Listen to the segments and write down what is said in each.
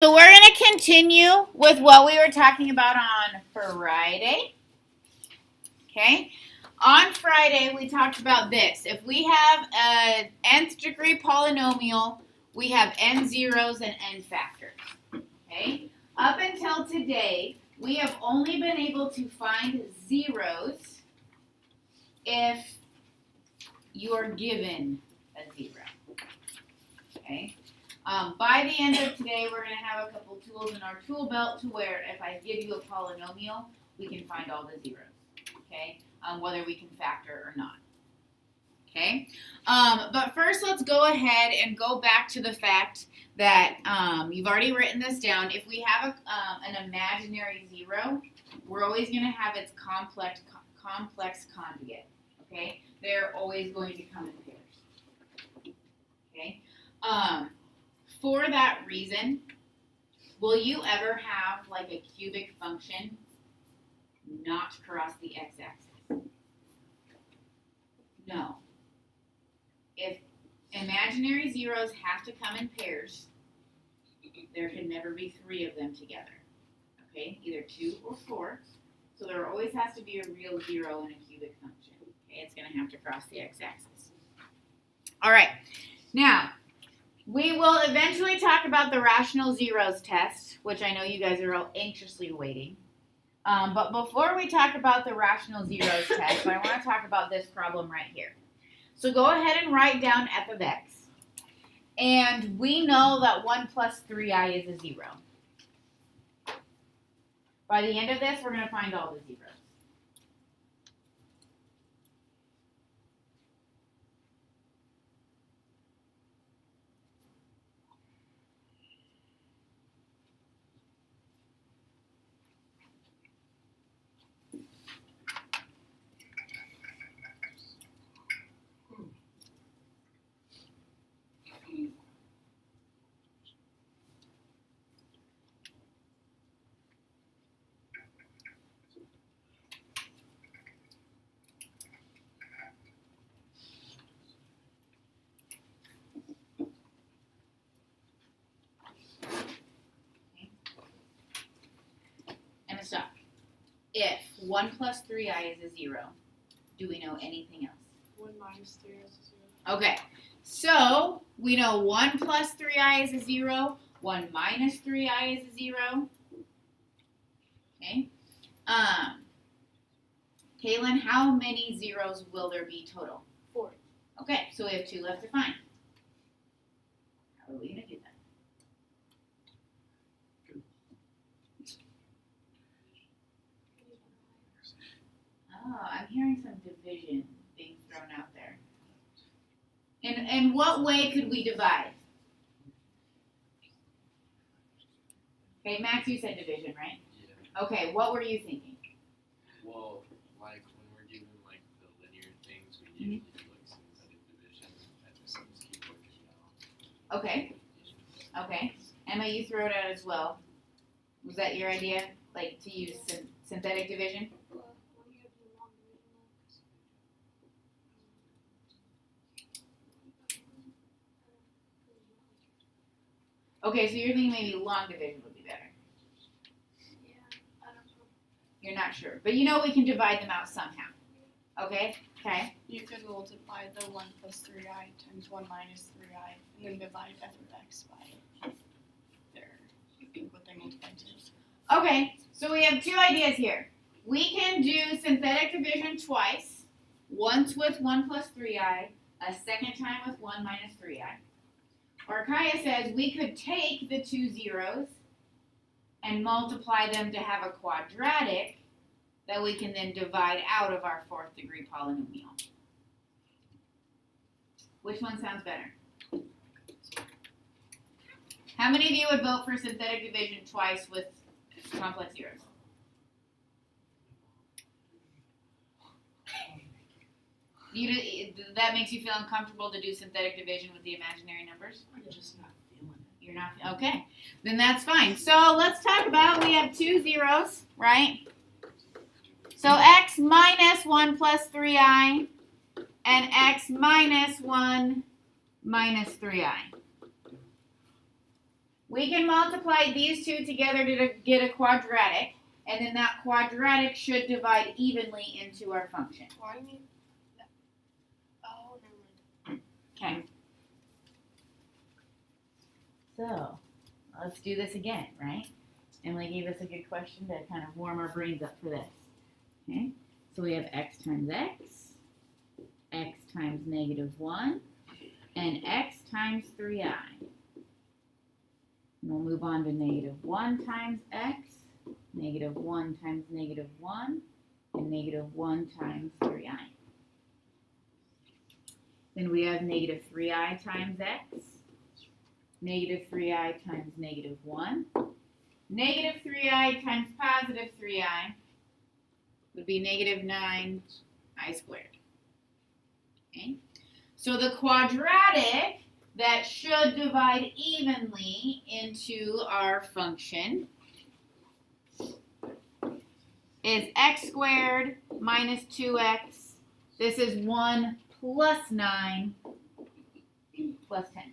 So we're going to continue with what we were talking about on Friday. Okay. On Friday, we talked about this. If we have an nth degree polynomial, we have n zeros and n factors. Okay. Up until today, we have only been able to find zeros if you are given a zero. Okay. By the end of today, we're going to have a couple tools in our tool belt to where if I give you a polynomial, we can find all the zeros. Okay. Whether we can factor or not. Okay. But first, let's go ahead and go back to the fact that you've already written this down. If we have an imaginary zero, we're always going to have its complex conjugate. Okay. They're always going to come in pairs. Okay. For that reason, will you ever have like a cubic function not cross the x-axis? No. If imaginary zeros have to come in pairs, there can never be three of them together. Okay, either 2 or 4. So there always has to be a real zero in a cubic function. Okay, it's going to have to cross the x-axis. All right, now we will eventually talk about the rational zeros test, which I know you guys are all anxiously waiting. But before we talk about the rational zeros test, I want to talk about this problem right here. So go ahead and write down f of x. And we know that 1 plus 3i is a 0. By the end of this, we're going to find all the zeros. Stop. If 1 plus 3i is a 0, do we know anything else? 1 minus 3 is a 0. Okay, so we know 1 plus 3i is a 0, 1 minus 3i is a 0. Okay. Kaylin, how many zeros will there be total? 4. Okay, so we have 2 left to find. How are we going to do that? Oh, I'm hearing some division being thrown out there. In what way could we divide? Okay, Max, you said division, right? Yeah. Okay, what were you thinking? Well, like when we're given like the linear things, we usually do like synthetic division. I just keep working it out. Okay. Okay. Emma, you throw it out as well. Was that your idea? Like to use synthetic division? Okay, so you're thinking maybe long division would be better. Yeah, I don't know. You're not sure. But you know we can divide them out somehow. Okay? Okay. You could multiply the 1 plus 3i times 1 minus 3i and then divide f of x by what they multiplied to. Okay, so we have 2 ideas here. We can do synthetic division twice. Once with 1 plus 3i, a second time with 1 minus 3i. Or Kaya says we could take the 2 zeros and multiply them to have a quadratic that we can then divide out of our 4th degree polynomial. Which one sounds better? How many of you would vote for synthetic division twice with complex zeros? That makes you feel uncomfortable to do synthetic division with the imaginary numbers? I'm just not feeling it. You're not, okay. Then that's fine. So let's talk about, we have 2 zeros, right? So x minus 1 plus 3i and x minus 1 minus 3i. We can multiply these two together to get a quadratic, and then that quadratic should divide evenly into our function. Why do you need that? Oh, never mind. Okay. So, let's do this again, right? Emily gave us a good question to kind of warm our brains up for this. Okay, so we have x times x times -1, and x times 3i. And we'll move on to -1 times x, -1 times -1, and -1 times 3i. Then we have -3i times x, -3i times -1. -3i times +3i would be -9i squared. Okay? So the quadratic that should divide evenly into our function is x squared minus 2x. This is 1 plus 9 plus 10.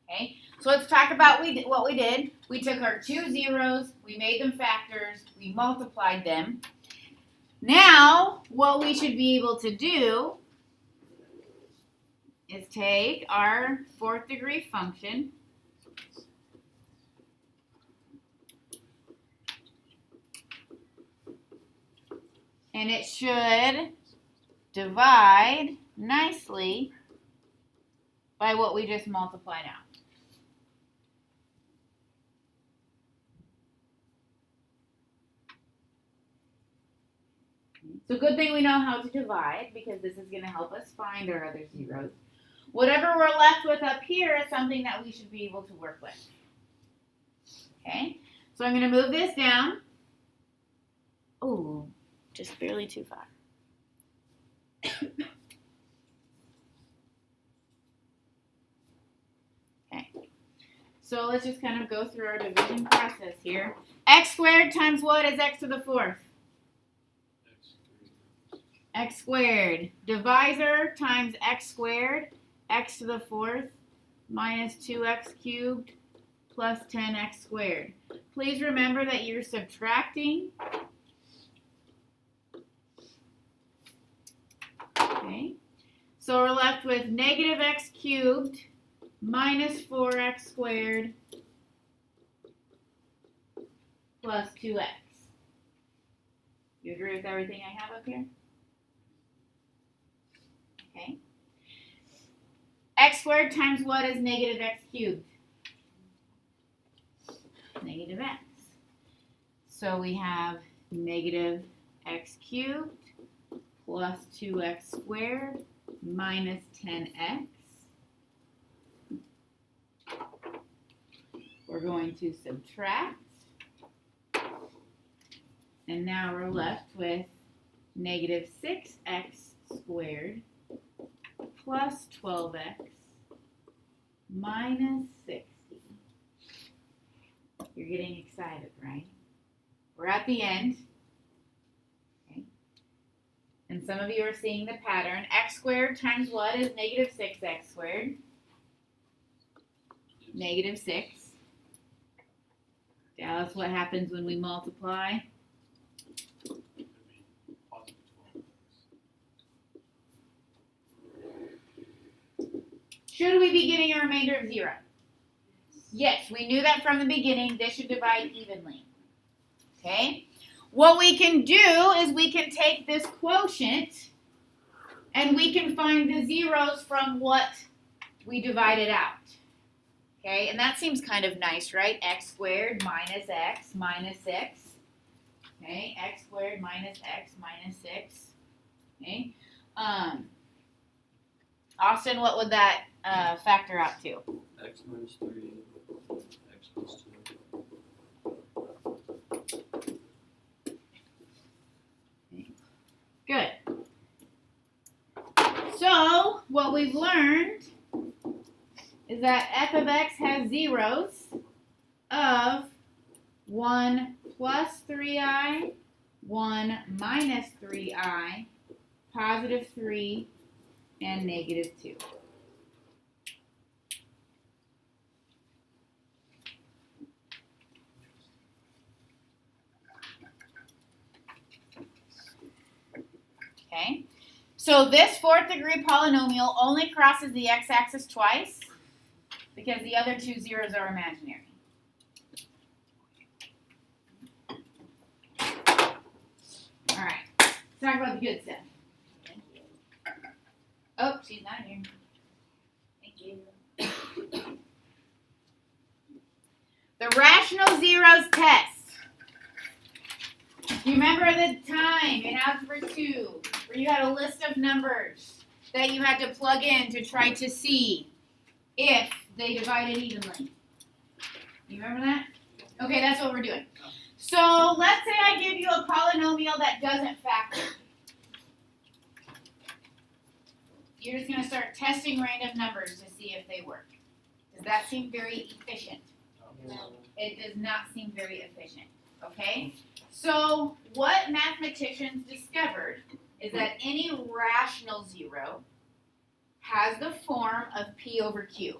Okay, so let's talk about what we did. We took our two zeros, we made them factors, we multiplied them. Now, what we should be able to do is take our fourth degree function and it should divide nicely by what we just multiplied out. So good thing we know how to divide because this is going to help us find our other zeros. Whatever we're left with up here is something that we should be able to work with. Okay, so I'm going to move this down. Oh, just barely too far. Okay, so let's just kind of go through our division process here. X squared times what is x to the fourth? X squared. Divisor times x squared, x to the fourth, minus 2x cubed, plus 10x squared. Please remember that you're subtracting. Okay. So we're left with negative x cubed minus 4x squared plus 2x. You agree with everything I have up here? Okay. X squared times what is negative x cubed? Negative x. So we have negative x cubed plus 2x squared minus 10x. We're going to subtract. And now we're left with negative 6x squared plus 12x minus 60. You're getting excited, right? We're at the end. Okay. And some of you are seeing the pattern. X squared times what is negative 6x squared? Negative 6. Dallas, what happens when we multiply? Should we be getting a remainder of 0? Yes, we knew that from the beginning. This should divide evenly. Okay? What we can do is we can take this quotient and we can find the zeros from what we divided out. Okay? And that seems kind of nice, right? X squared minus x minus 6. Okay? X squared minus x minus 6. Okay? Austin, what would that factor out to? X minus 3, x plus 2. Good. So, what we've learned is that f of x has zeros of 1 plus 3i, 1 minus 3i, positive 3, and negative 2. So this fourth degree polynomial only crosses the x-axis twice because the other two zeros are imaginary. All right, let's talk about the good stuff. Oh, she's not here. Thank you. The rational zeros test. You remember the time in Algebra 2 where you had a list of numbers that you had to plug in to try to see if they divided evenly? You remember that? Okay, that's what we're doing. So let's say I give you a polynomial that doesn't factor. You're just going to start testing random numbers to see if they work. Does that seem very efficient? No. It does not seem very efficient. Okay? So what mathematicians discovered is that any rational zero has the form of P over Q.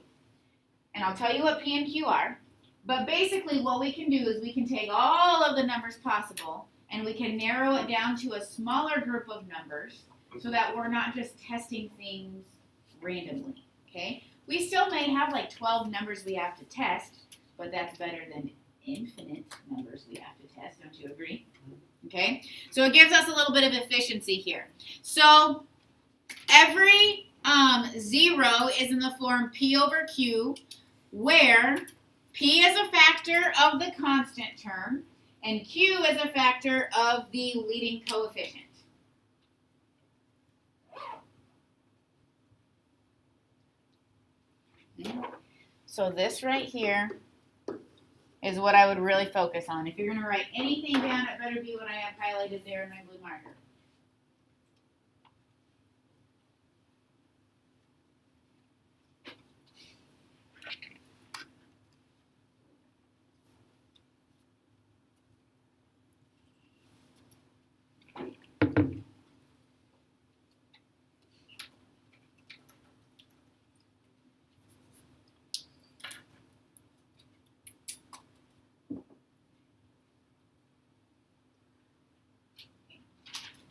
And I'll tell you what P and Q are. But basically what we can do is we can take all of the numbers possible and we can narrow it down to a smaller group of numbers so that we're not just testing things randomly. Okay? We still may have like 12 numbers we have to test, but that's better than infinite numbers we have to test. Don't you agree? Okay? So it gives us a little bit of efficiency here. So every zero is in the form P over Q, where P is a factor of the constant term, and Q is a factor of the leading coefficient. So this right here is what I would really focus on. If you're going to write anything down, it better be what I have highlighted there in my blue marker.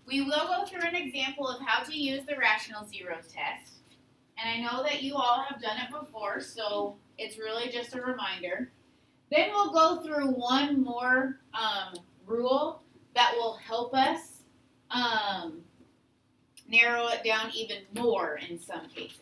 We will go through an example of how to use the rational zeros test. And I know that you all have done it before, so it's really just a reminder. Then we'll go through one more rule that will help us narrow it down even more in some cases.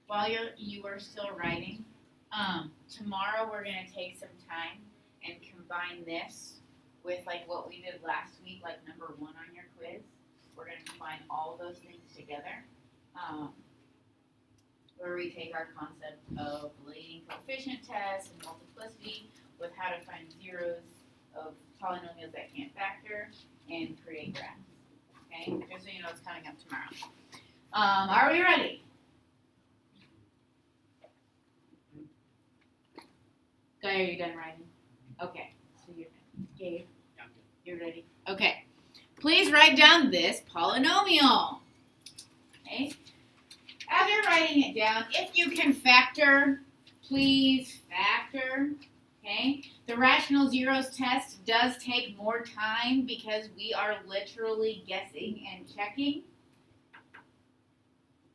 While you are still writing, tomorrow we're going to take some time and combine this with like what we did last week, like number 1 on your quiz. We're going to combine all of those things together, where we take our concept of leading coefficient tests and multiplicity with how to find zeros of polynomials that can't factor and create graphs. Okay, just so you know it's coming up tomorrow. Are we ready? Guy, are you done writing? Okay, so you're done. Gabe, you're ready? Okay. Please write down this polynomial. Okay. As you're writing it down, if you can factor, please factor. Okay. The rational zeros test does take more time because we are literally guessing and checking.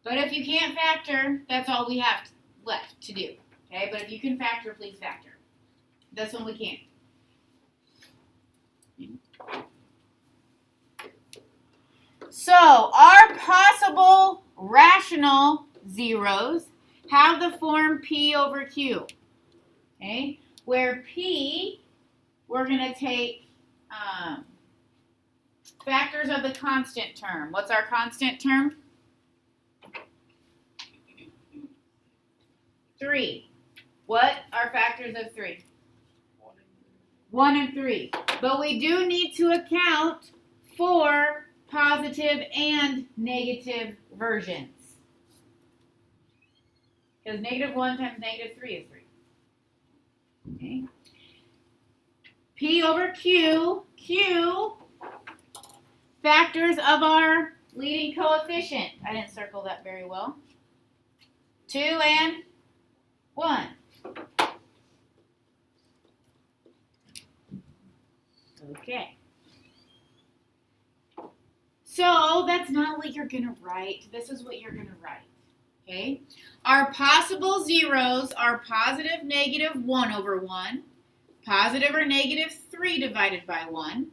But if you can't factor, that's all we have left to do. Okay, but if you can factor, please factor. This one we can't. So our possible rational zeros have the form P over Q. Okay, where P, we're going to take factors of the constant term. What's our constant term? 3. What are factors of 3? 1 and 3. But we do need to account for positive and negative versions. Because -1 times -3 is 3. Okay. P over Q, Q, factors of our leading coefficient. I didn't circle that very well. 2 and 1. Okay. So that's not what you're going to write. This is what you're going to write. Okay? Our possible zeros are positive, -1 over 1, positive or -3 divided by 1,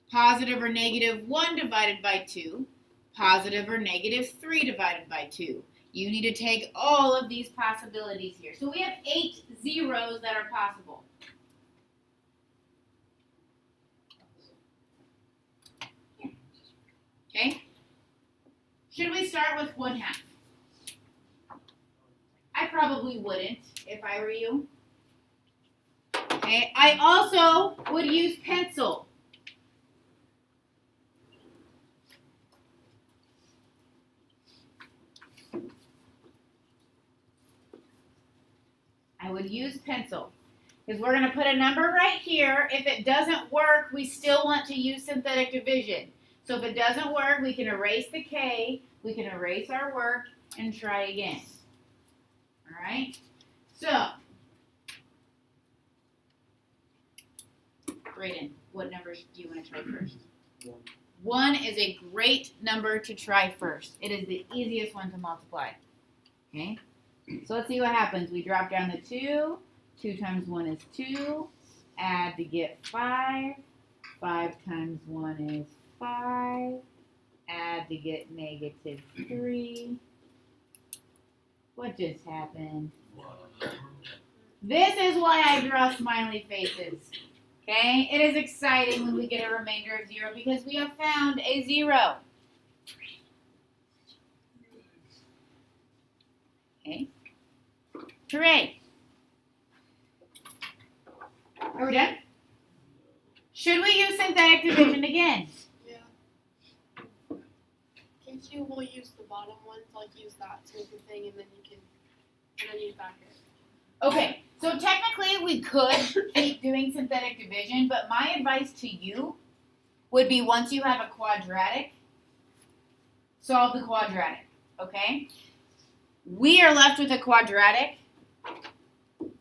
positive or -1 divided by 2, positive or -3 divided by 2. You need to take all of these possibilities here. So we have 8 zeros that are possible. Okay? Should we start with 1/2? I probably wouldn't if I were you. Okay, I also would use pencil. I would use pencil. Because we're going to put a number right here. If it doesn't work, we still want to use synthetic division. So if it doesn't work, we can erase the K, we can erase our work, and try again. All right? So, Brayden, what numbers do you want to try first? 1 is a great number to try first. It is the easiest one to multiply. Okay? So let's see what happens. We drop down the 2. 2 times 1 is 2. Add to get 5. 5 times 1 is 5. Add to get -3. What just happened? This is why I draw smiley faces. Okay? It is exciting when we get a remainder of 0 because we have found a 0. Okay? Hooray! Are we done? Should we use synthetic division again? Yeah. Can't you will use the bottom one to like use that to make the thing and then you factor it. Okay, so technically we could keep doing synthetic division, but my advice to you would be once you have a quadratic, solve the quadratic, okay? We are left with a quadratic.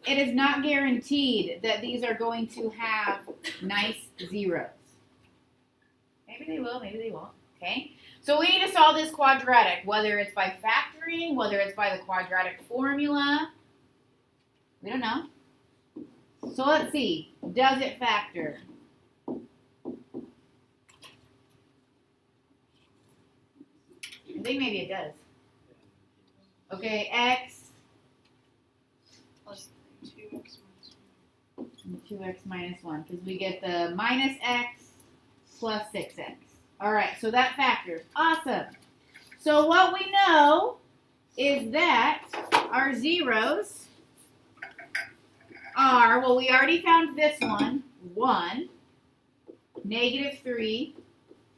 It is not guaranteed that these are going to have nice zeros. Maybe they will, maybe they won't, okay? So we need to solve this quadratic, whether it's by factoring, whether it's by the quadratic formula. We don't know. So let's see. Does it factor? I think maybe it does. Okay, x Plus 2x minus 1. 2x minus 1, because we get the minus x plus 6x. All right, so that factors. Awesome. So what we know is that our zeros are, well, we already found this one, 1, -3,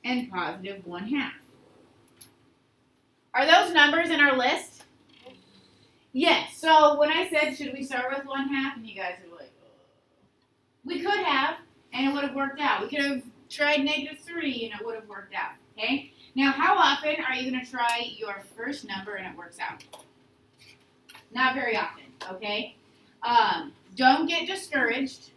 and positive 1/2. Are those numbers in our list? Yes. So when I said, should we start with 1/2, and you guys are like, we could have, and it would have worked out. We could have tried -3, and it would have worked out. Okay? Now, how often are you going to try your first number and it works out? Not very often. Okay? Don't get discouraged,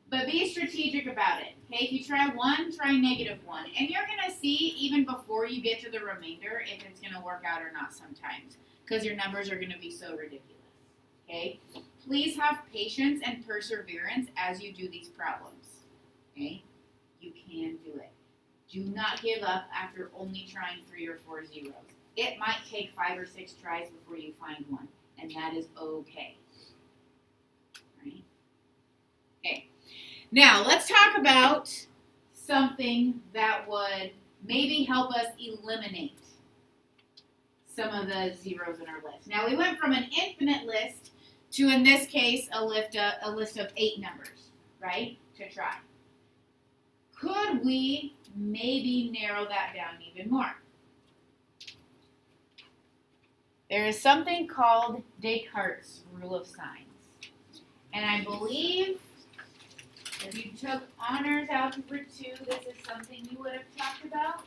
but be strategic about it. Okay? If you try 1, try -1. And you're going to see, even before you get to the remainder, if it's going to work out or not sometimes, because your numbers are going to be so ridiculous. Okay? Please have patience and perseverance as you do these problems. Okay? You can do it. Do not give up after only trying 3 or 4 zeros. It might take 5 or 6 tries before you find one, and that is okay. Right? Okay. Now, let's talk about something that would maybe help us eliminate some of the zeros in our list. Now, we went from an infinite list to, in this case, a list of 8 numbers, right, to try. Could we maybe narrow that down even more. There is something called Descartes' rule of signs. And I believe if you took honors algebra 2, this is something you would have talked about.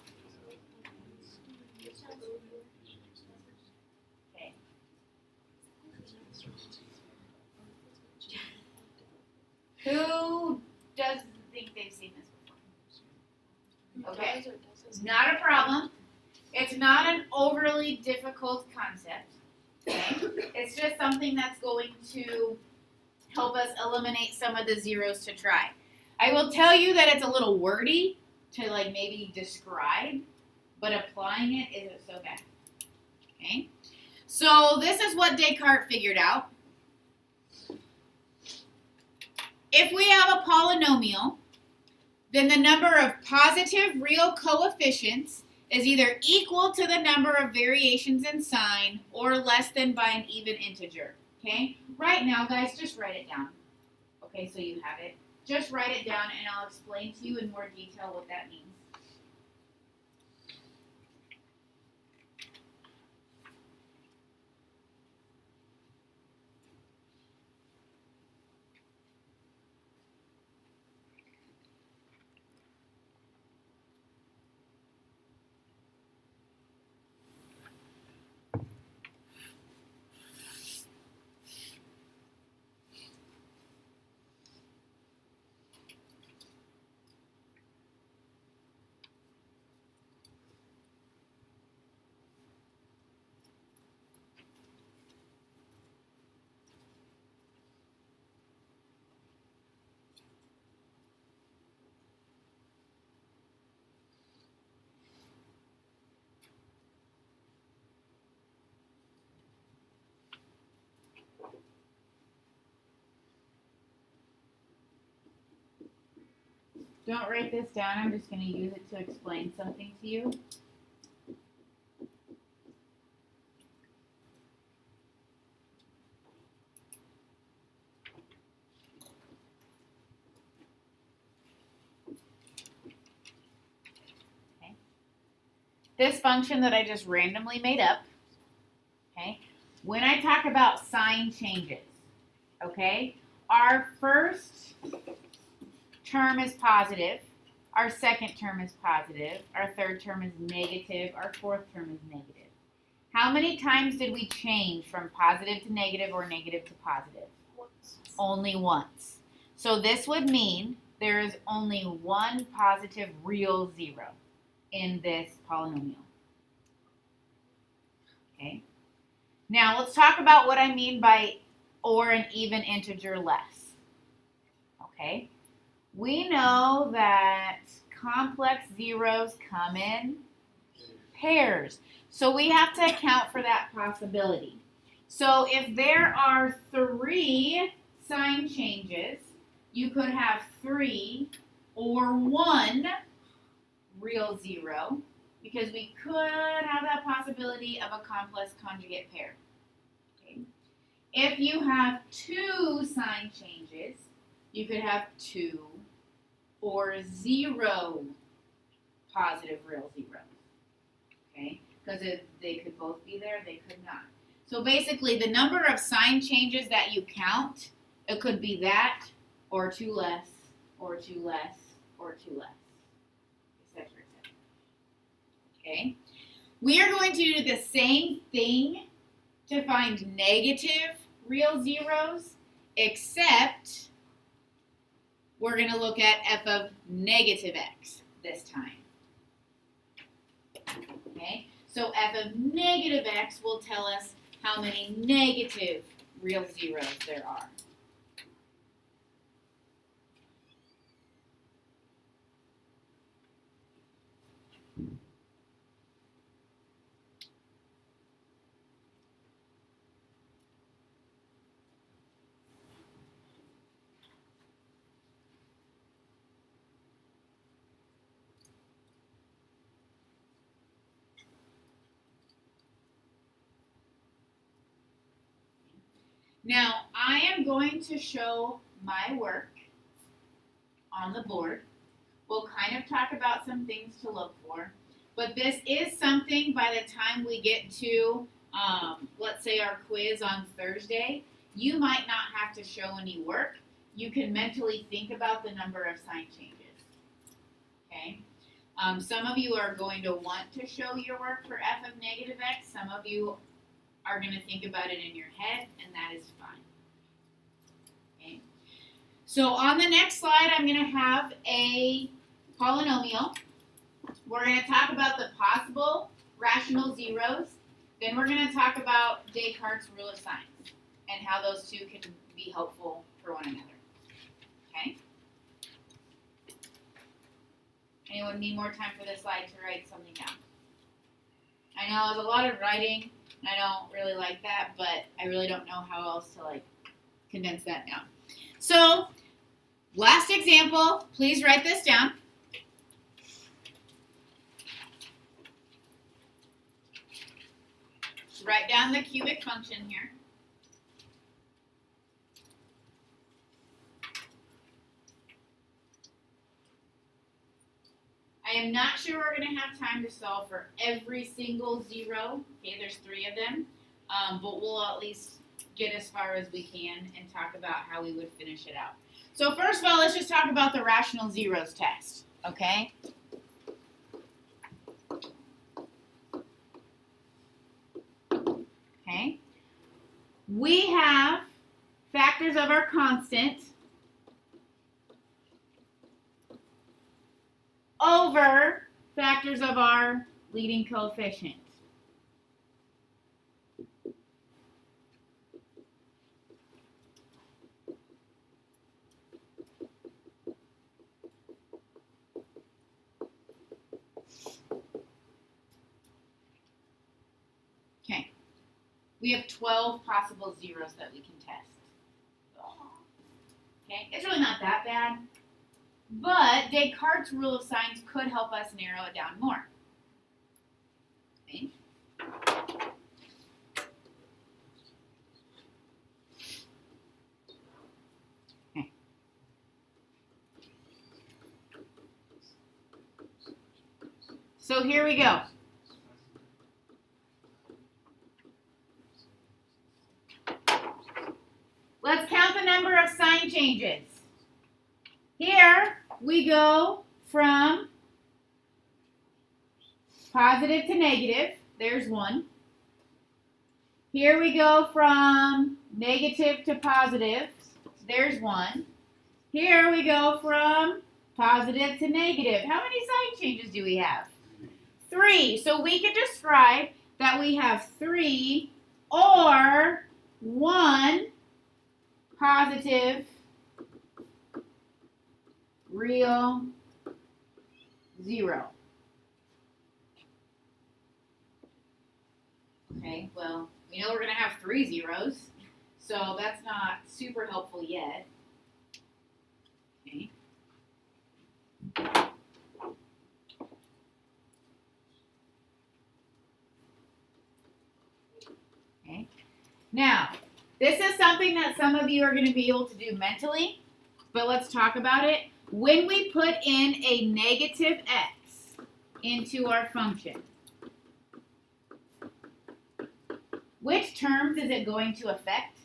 Okay. Who doesn't think they've seen this before? Okay. Not a problem. It's not an overly difficult concept. Okay? It's just something that's going to help us eliminate some of the zeros to try. I will tell you that it's a little wordy to like maybe describe, but applying it isn't so bad. Okay? So this is what Descartes figured out. If we have a polynomial, then the number of positive real coefficients is either equal to the number of variations in sign or less than by an even integer. Okay? Right now, guys, just write it down. Okay, so you have it. Just write it down and I'll explain to you in more detail what that means. Don't write this down. I'm just going to use it to explain something to you. Okay. This function that I just randomly made up, okay, when I talk about sign changes, okay, our first term is positive, our second term is positive, our third term is negative, our fourth term is negative. How many times did we change from positive to negative or negative to positive? Once. Only once. So this would mean there is only one positive real zero in this polynomial. Okay. Now let's talk about what I mean by or an even integer less. Okay. We know that complex zeros come in pairs. So we have to account for that possibility. So if there are 3 sign changes, you could have 3 or 1 real zero, because we could have that possibility of a complex conjugate pair. Okay. If you have 2 sign changes, you could have 2 or 0 positive real zeros. Okay? Because they could both be there, they could not. So basically, the number of sign changes that you count, it could be that, or 2 less, or 2 less, or 2 less, etc., etc. Okay? We are going to do the same thing to find negative real zeros, except we're going to look at f of negative x this time. Okay? So f of negative x will tell us how many negative real zeros there are. Now, I am going to show my work on the board, We'll kind of talk about some things to look for. But this is something by the time we get to, let's say, our quiz on Thursday, you might not have to show any work. You can mentally think about the number of sign changes. Okay? Some of you are going to want to show your work for f of negative x. Some of you are going to think about it in your head, and that is fine. Okay? So on the next slide, I'm going to have a polynomial. We're going to talk about the possible rational zeros. Then we're going to talk about Descartes' rule of signs and how those two can be helpful for one another. Okay? Anyone need more time for this slide to write something down? I know it's a lot of writing, and I don't really like that, but I really don't know how else to condense that down. So, last example, please write this down. Write down the cubic function here. I am not sure we're going to have time to solve for every single zero. Okay, there's 3 of them, but we'll at least get as far as we can and talk about how we would finish it out. So first of all, let's just talk about the rational zeros test, okay? Okay. We have factors of our constant over factors of our leading coefficient. Okay. We have 12 possible zeros that we can test. Okay, it's really not that bad. But Descartes' rule of signs could help us narrow it down more. Okay. Okay. So here we go. Let's count the number of sign changes. Here we go from positive to negative. There's 1. Here we go from negative to positive. There's 1. Here we go from positive to negative. How many sign changes do we have? 3. So we can describe that we have 3 or 1 positive real 0. Okay, well, we know we're going to have 3 zeros, so that's not super helpful yet. Okay. Okay. Now, this is something that some of you are going to be able to do mentally, but let's talk about it. When we put in a negative x into our function, which terms is it going to affect?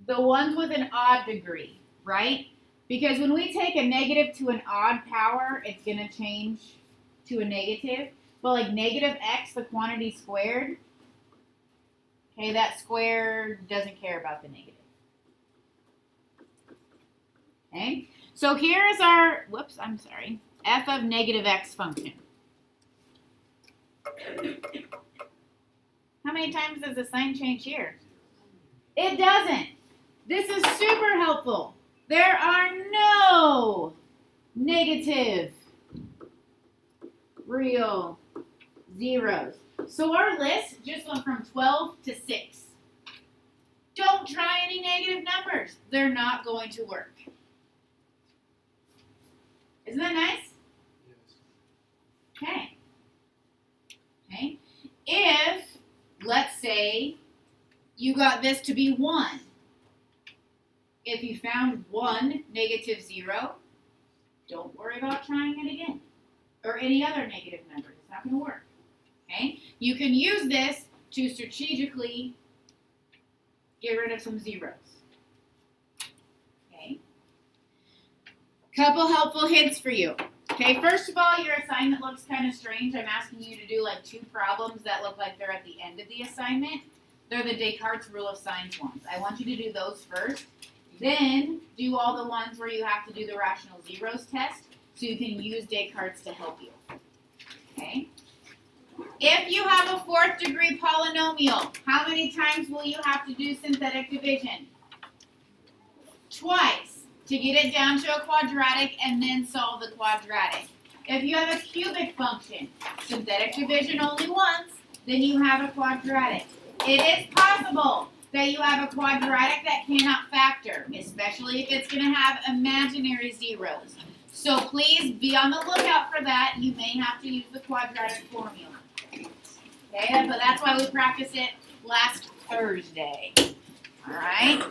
The ones with an odd degree, right? Because when we take a negative to an odd power, it's going to change to a negative. But like negative x, the quantity squared, okay, that square doesn't care about the negative. Okay, so here's our, f of negative x function. How many times does the sign change here? It doesn't. This is super helpful. There are no negative real zeros. So our list just went from 12 to 6. Don't try any negative numbers. They're not going to work. Isn't that nice? Yes. Okay. Okay. If, let's say, you got this to be 1, If you found 1, negative 0, don't worry about trying it again. Or any other negative number. It's not going to work. Okay? You can use this to strategically get rid of some zeros. Okay? Couple helpful hints for you. Okay, first of all, your assignment looks kind of strange. I'm asking you to do like 2 problems that look like they're at the end of the assignment. They're the Descartes rule of signs ones. I want you to do those first. Then do all the ones where you have to do the rational zeros test so you can use Descartes to help you. Okay? If you have a 4th degree polynomial, how many times will you have to do synthetic division? Twice. To get it down to a quadratic and then solve the quadratic. If you have a cubic function, synthetic division only once, then you have a quadratic. It is possible that you have a quadratic that cannot factor, especially if it's going to have imaginary zeros. So please be on the lookout for that. You may have to use the quadratic formula. Okay, but that's why we practiced it last Thursday. All right?